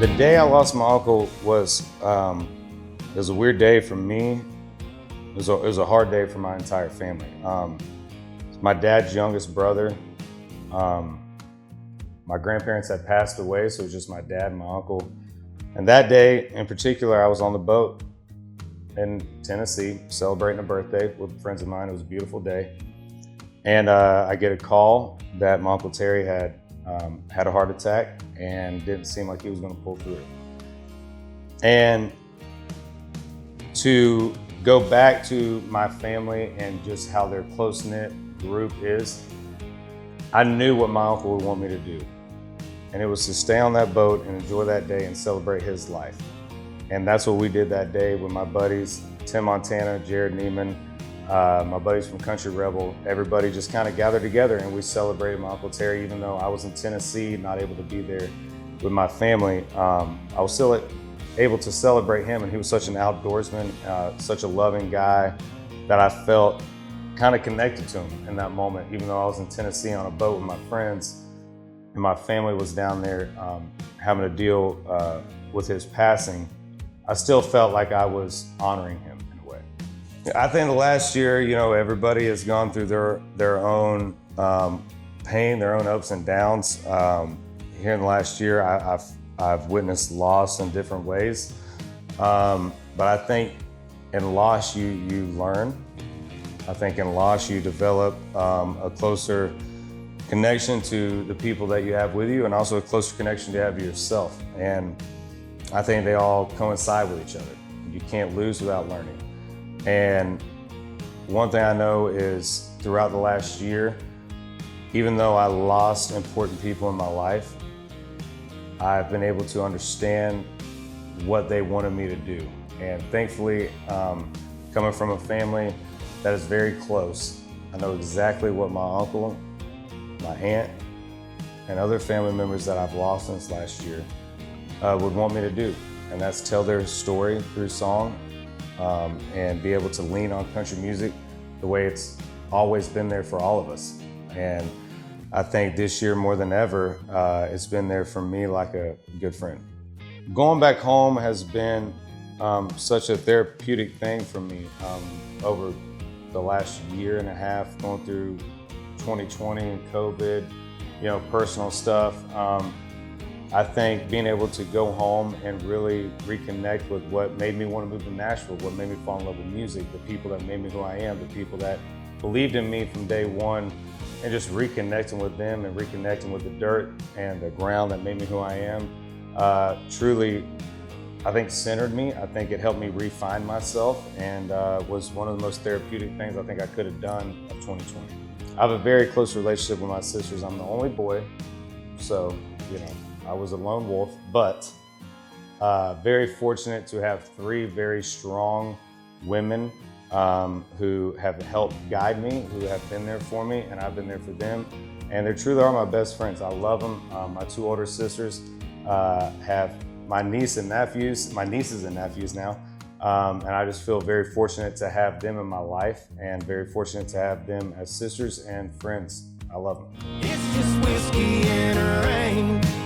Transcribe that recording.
The day I lost my uncle was, it was a weird day for me. It was a hard day for my entire family. It's my dad's youngest brother. My grandparents had passed away, so it was just my dad and my uncle. And that day in particular, I was on the boat in Tennessee celebrating a birthday with friends of mine. It was a beautiful day. And I get a call that my Uncle Terry had a heart attack and didn't seem like he was gonna pull through. And to go back to my family and just how their close-knit group is, I knew what my uncle would want me to do. And it was to stay on that boat and enjoy that day and celebrate his life. And that's what we did that day with my buddies, Tim Montana, Jared Neiman, my buddies from Country Rebel. Everybody just kind of gathered together and we celebrated my Uncle Terry. Even though I was in Tennessee, not able to be there with my family, I was still able to celebrate him. And he was such an outdoorsman, such a loving guy that I felt kind of connected to him in that moment. Even though I was in Tennessee on a boat with my friends and my family was down there having to deal with his passing, I still felt like I was honoring him in a way. I think the last year, everybody has gone through their own pain, their own ups and downs. Here in the last year, I've witnessed loss in different ways. But I think in loss, you learn. I think in loss, you develop a closer connection to the people that you have with you and also a closer connection to have yourself. And I think they all coincide with each other. You can't lose without learning. And one thing I know is throughout the last year, even though I lost important people in my life, I've been able to understand what they wanted me to do. And thankfully, coming from a family that is very close, I know exactly what my uncle, my aunt, and other family members that I've lost since last year would want me to do. And that's tell their story through song and be able to lean on country music the way it's always been there for all of us. And I think this year more than ever, it's been there for me like a good friend. Going back home has been such a therapeutic thing for me over the last year and a half, going through 2020 and COVID, personal stuff. I think being able to go home and really reconnect with what made me want to move to Nashville, what made me fall in love with music, the people that made me who I am, the people that believed in me from day one, and just reconnecting with them and reconnecting with the dirt and the ground that made me who I am, truly, I think centered me. I think it helped me refine myself and was one of the most therapeutic things I think I could have done of 2020. I have a very close relationship with my sisters. I'm the only boy, so, I was a lone wolf, but very fortunate to have three very strong women who have helped guide me, who have been there for me, and I've been there for them. And they truly are my best friends. I love them. My two older sisters have my nieces and nephews now. And I just feel very fortunate to have them in my life and very fortunate to have them as sisters and friends. I love them. It's just whiskey and rain.